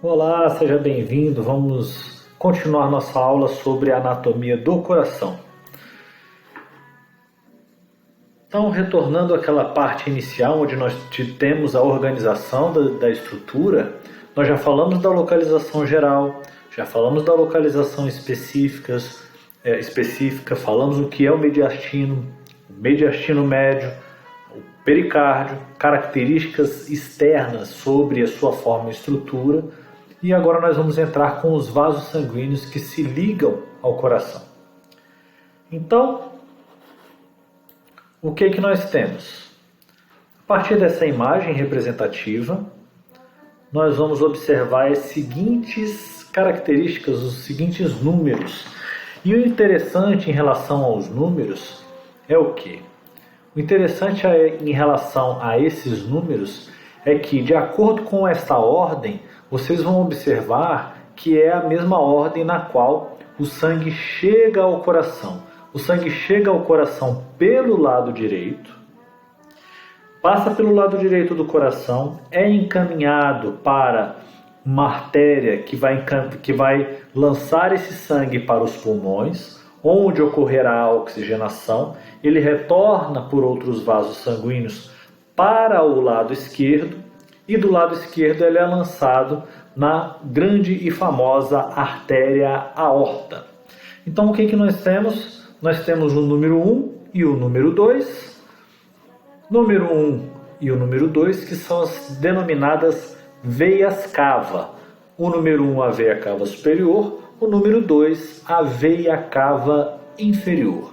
Olá, seja bem-vindo. Vamos continuar nossa aula sobre a anatomia do coração. Então, retornando àquela parte inicial, onde nós temos a organização da estrutura, nós já falamos da localização geral, já falamos da localização específica, falamos o que é o mediastino médio, o pericárdio, características externas sobre a sua forma e estrutura. E agora nós vamos entrar com os vasos sanguíneos que se ligam ao coração. Então, o que nós temos? A partir dessa imagem representativa, nós vamos observar as seguintes características, os seguintes números. E o interessante em relação aos números é o quê? O interessante em relação a esses números é que, de acordo com esta ordem, vocês vão observar que é a mesma ordem na qual o sangue chega ao coração. O sangue chega ao coração pelo lado direito, passa pelo lado direito do coração, é encaminhado para uma artéria que vai lançar esse sangue para os pulmões, onde ocorrerá a oxigenação. Ele retorna por outros vasos sanguíneos para o lado esquerdo, e do lado esquerdo ele é lançado na grande e famosa artéria aorta. Então o que nós temos? Nós temos o número 1 e o número 2. Número 1 e o número 2, que são as denominadas veias cava. O número 1, a veia cava superior, o número 2, a veia cava inferior.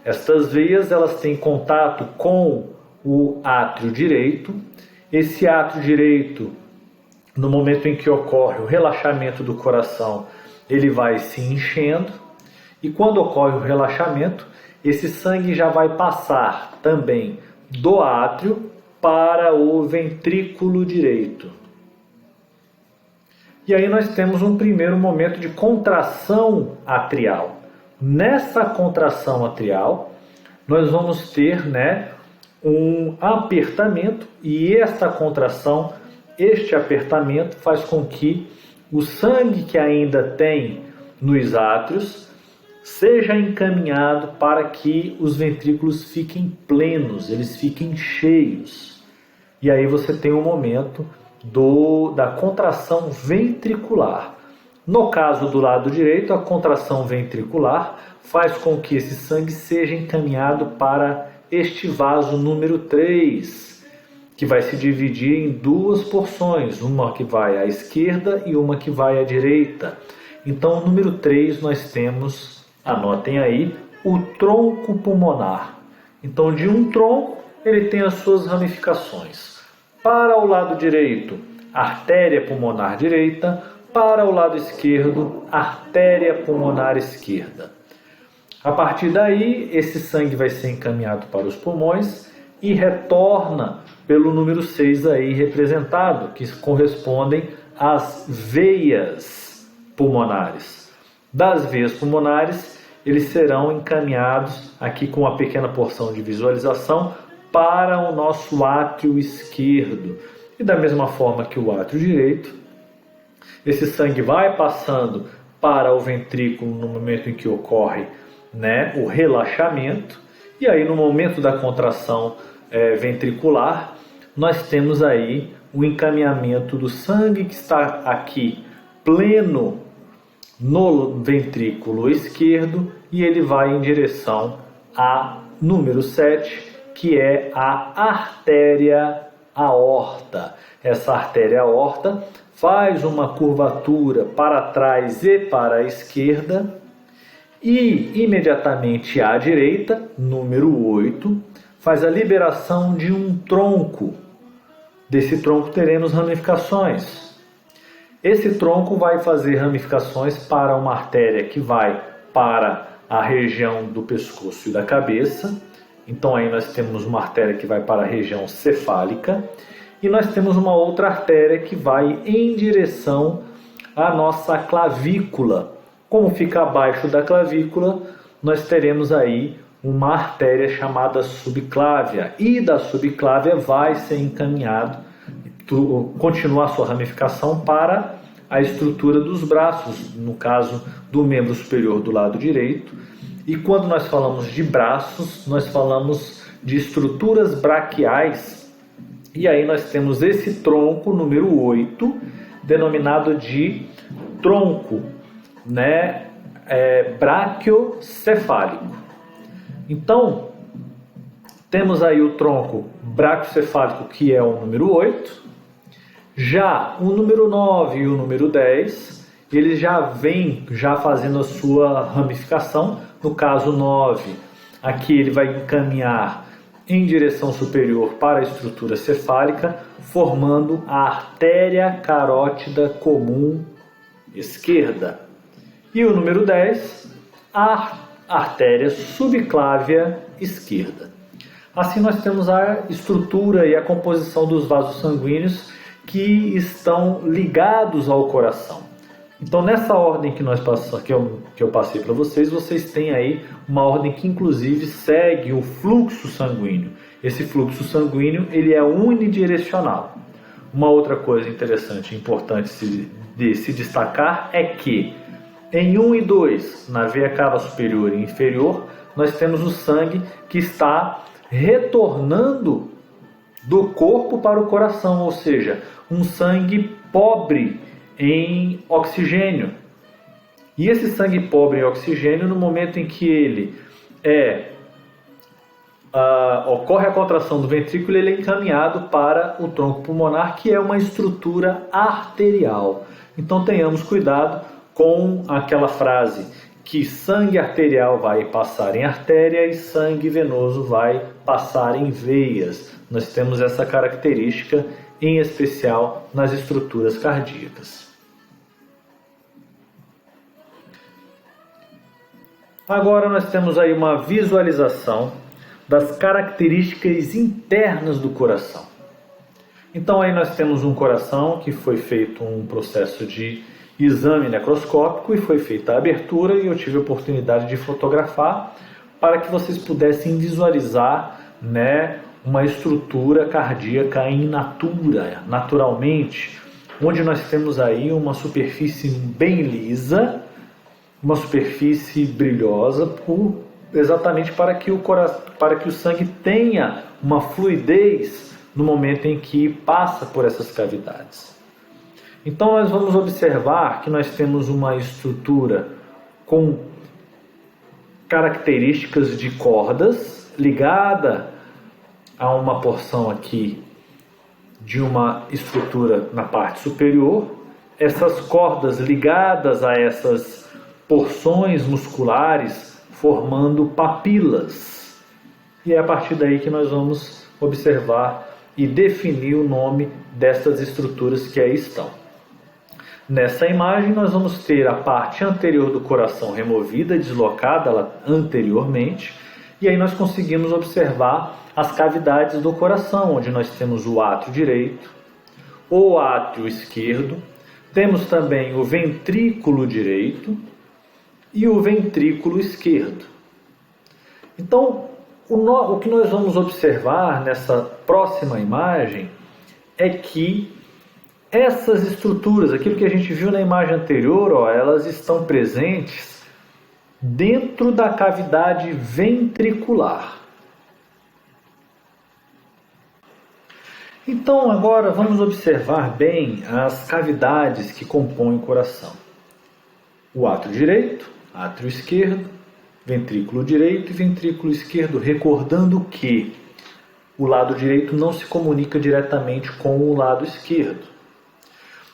Estas veias elas têm contato com o átrio direito. Esse átrio direito, no momento em que ocorre o relaxamento do coração, ele vai se enchendo, e quando ocorre o relaxamento, esse sangue já vai passar também do átrio para o ventrículo direito. E aí nós temos um primeiro momento de contração atrial. Nessa contração atrial, nós vamos ter, um apertamento, e esta contração, este apertamento faz com que o sangue que ainda tem nos átrios seja encaminhado para que os ventrículos fiquem plenos, eles fiquem cheios. E aí você tem um momento da contração ventricular. No caso do lado direito, a contração ventricular faz com que esse sangue seja encaminhado para este vaso número 3, que vai se dividir em duas porções, uma que vai à esquerda e uma que vai à direita. Então, o número 3 nós temos, anotem aí, o tronco pulmonar. Então, de um tronco, ele tem as suas ramificações. Para o lado direito, artéria pulmonar direita. Para o lado esquerdo, artéria pulmonar esquerda. A partir daí, esse sangue vai ser encaminhado para os pulmões e retorna pelo número 6 aí representado, que correspondem às veias pulmonares. Das veias pulmonares, eles serão encaminhados aqui com uma pequena porção de visualização para o nosso átrio esquerdo. E da mesma forma que o átrio direito, esse sangue vai passando para o ventrículo no momento em que ocorre o relaxamento, e aí no momento da contração ventricular, nós temos aí o encaminhamento do sangue que está aqui pleno no ventrículo esquerdo, e ele vai em direção a número 7, que é a artéria aorta. Essa artéria aorta faz uma curvatura para trás e para a esquerda, e imediatamente à direita, número 8, faz a liberação de um tronco. Desse tronco teremos ramificações. Esse tronco vai fazer ramificações para uma artéria que vai para a região do pescoço e da cabeça. Então aí nós temos uma artéria que vai para a região cefálica, e nós temos uma outra artéria que vai em direção à nossa clavícula. Como fica abaixo da clavícula, nós teremos aí uma artéria chamada subclávia, e da subclávia vai ser encaminhado continuar sua ramificação para a estrutura dos braços, no caso do membro superior do lado direito. E quando nós falamos de braços, nós falamos de estruturas braquiais. E aí nós temos esse tronco número 8, denominado de tronco, né, braquiocefálico. Então, temos aí o tronco braquiocefálico, que é o número 8. Já o número 9 e o número 10, eles já vêm fazendo a sua ramificação. No caso 9, aqui ele vai encaminhar em direção superior para a estrutura cefálica, formando a artéria carótida comum esquerda. E o número 10, a artéria subclávia esquerda. Assim nós temos a estrutura e a composição dos vasos sanguíneos que estão ligados ao coração. Então, nessa ordem que eu passei para vocês, vocês têm aí uma ordem que inclusive segue o fluxo sanguíneo. Esse fluxo sanguíneo ele é unidirecional. Uma outra coisa interessante e importante de se destacar é que em 1 e 2, na veia cava superior e inferior, nós temos o sangue que está retornando do corpo para o coração, ou seja, um sangue pobre em oxigênio. E esse sangue pobre em oxigênio, no momento em que ele ocorre a contração do ventrículo, ele é encaminhado para o tronco pulmonar, que é uma estrutura arterial. Então tenhamos cuidado com aquela frase que sangue arterial vai passar em artéria e sangue venoso vai passar em veias. Nós temos essa característica em especial nas estruturas cardíacas. Agora nós temos aí uma visualização das características internas do coração. Então aí nós temos um coração que foi feito um processo de exame necroscópico e foi feita a abertura, e eu tive a oportunidade de fotografar para que vocês pudessem visualizar, né, uma estrutura cardíaca in natura, naturalmente, onde nós temos aí uma superfície bem lisa, uma superfície brilhosa, exatamente para que o sangue tenha uma fluidez no momento em que passa por essas cavidades. Então nós vamos observar que nós temos uma estrutura com características de cordas ligada a uma porção aqui de uma estrutura na parte superior, essas cordas ligadas a essas porções musculares formando papilas. E é a partir daí que nós vamos observar e definir o nome dessas estruturas que aí estão. Nessa imagem nós vamos ter a parte anterior do coração removida, deslocada ela anteriormente, e aí nós conseguimos observar as cavidades do coração, onde nós temos o átrio direito, o átrio esquerdo, temos também o ventrículo direito e o ventrículo esquerdo. Então, o que nós vamos observar nessa próxima imagem é que essas estruturas, aquilo que a gente viu na imagem anterior, elas estão presentes dentro da cavidade ventricular. Então agora vamos observar bem as cavidades que compõem o coração. O átrio direito, átrio esquerdo, ventrículo direito e ventrículo esquerdo, recordando que o lado direito não se comunica diretamente com o lado esquerdo.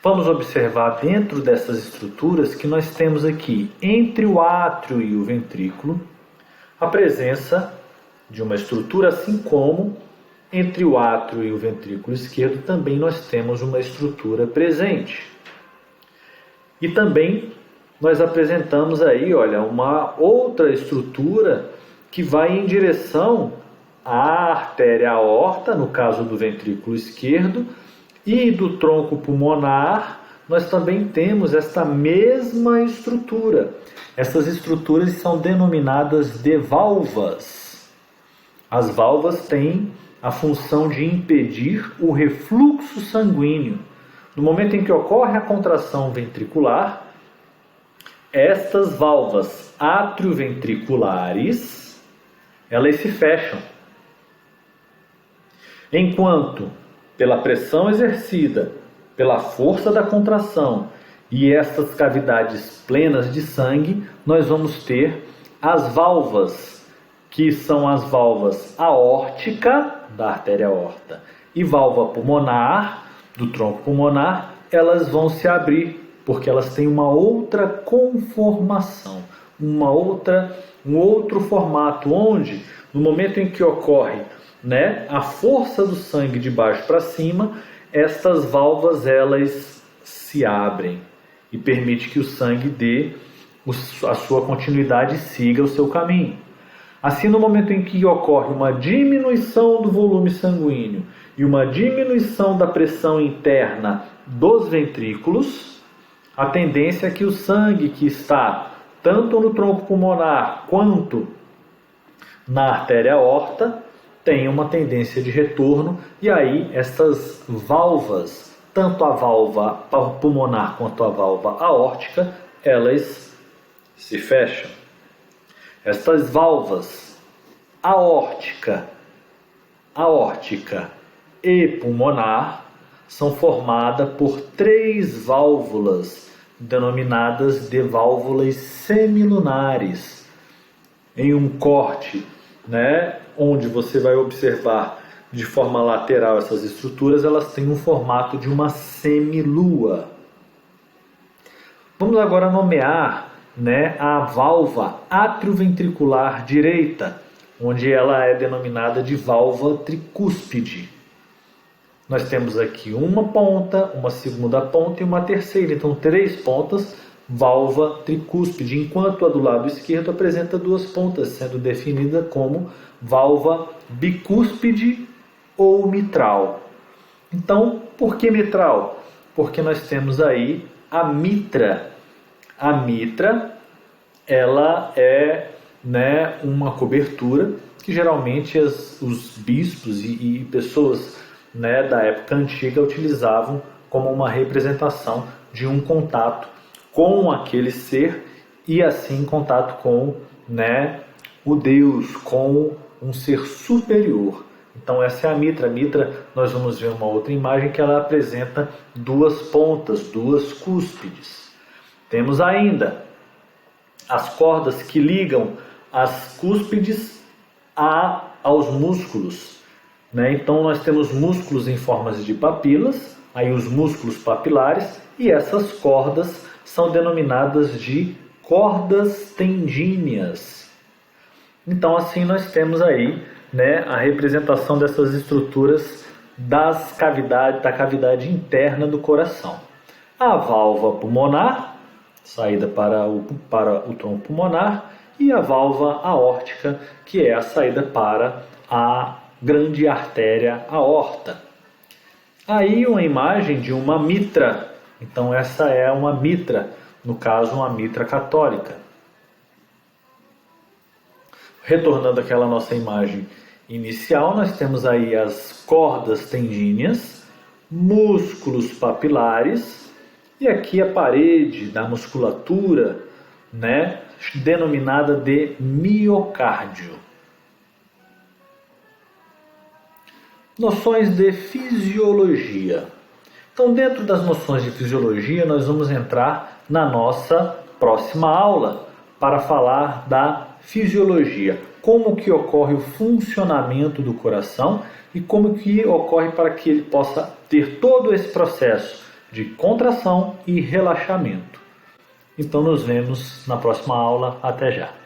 Vamos observar dentro dessas estruturas que nós temos aqui, entre o átrio e o ventrículo, a presença de uma estrutura, assim como entre o átrio e o ventrículo esquerdo também nós temos uma estrutura presente. E também nós apresentamos aí, uma outra estrutura que vai em direção à artéria aorta, no caso do ventrículo esquerdo, e do tronco pulmonar, nós também temos esta mesma estrutura. Essas estruturas são denominadas de válvulas. As válvulas têm a função de impedir o refluxo sanguíneo. No momento em que ocorre a contração ventricular, estas válvulas atrioventriculares, elas se fecham. Enquanto, pela pressão exercida, pela força da contração e estas cavidades plenas de sangue, nós vamos ter as válvulas, que são as válvulas aórtica, da artéria aorta, e válvula pulmonar, do tronco pulmonar, elas vão se abrir, porque elas têm uma outra conformação, um outro formato, onde, no momento em que ocorre, a força do sangue de baixo para cima, estas válvulas elas se abrem e permite que o sangue dê a sua continuidade e siga o seu caminho. Assim, no momento em que ocorre uma diminuição do volume sanguíneo e uma diminuição da pressão interna dos ventrículos, a tendência é que o sangue que está tanto no tronco pulmonar quanto na artéria aorta tenha uma tendência de retorno, e aí essas válvulas, tanto a válvula pulmonar quanto a válvula aórtica, elas se fecham. Estas válvulas aórtica e pulmonar são formadas por 3 válvulas denominadas de válvulas semilunares. Em um corte, onde você vai observar de forma lateral essas estruturas, elas têm um formato de uma semilua. Vamos agora nomear a válvula atrioventricular direita, onde ela é denominada de válvula tricúspide. Nós temos aqui uma ponta, uma segunda ponta e uma terceira, então 3 pontas, válvula tricúspide, enquanto a do lado esquerdo apresenta 2 pontas, sendo definida como válvula bicúspide ou mitral. Então, por que mitral? Porque nós temos aí a mitra. A mitra, ela é uma cobertura que geralmente os bispos e pessoas da época antiga utilizavam como uma representação de um contato com aquele ser e assim contato com o Deus, com um ser superior. Então essa é a mitra. A mitra, nós vamos ver uma outra imagem que ela apresenta 2 pontas, 2 cúspides. Temos ainda as cordas que ligam as cúspides aos músculos. Então nós temos músculos em formas de papilas, aí os músculos papilares, e essas cordas são denominadas de cordas tendíneas. Então assim nós temos aí a representação dessas estruturas da cavidade interna do coração. A válvula pulmonar, saída para o tronco pulmonar, e a válvula aórtica, que é a saída para a grande artéria aorta. Aí uma imagem de uma mitra. Então essa é uma mitra, no caso uma mitra católica. Retornando àquela nossa imagem inicial, nós temos aí as cordas tendíneas, músculos papilares, e aqui a parede da musculatura, denominada de miocárdio. Noções de fisiologia. Então, dentro das noções de fisiologia, nós vamos entrar na nossa próxima aula para falar da fisiologia. Como que ocorre o funcionamento do coração e como que ocorre para que ele possa ter todo esse processo de contração e relaxamento. Então nos vemos na próxima aula. Até já!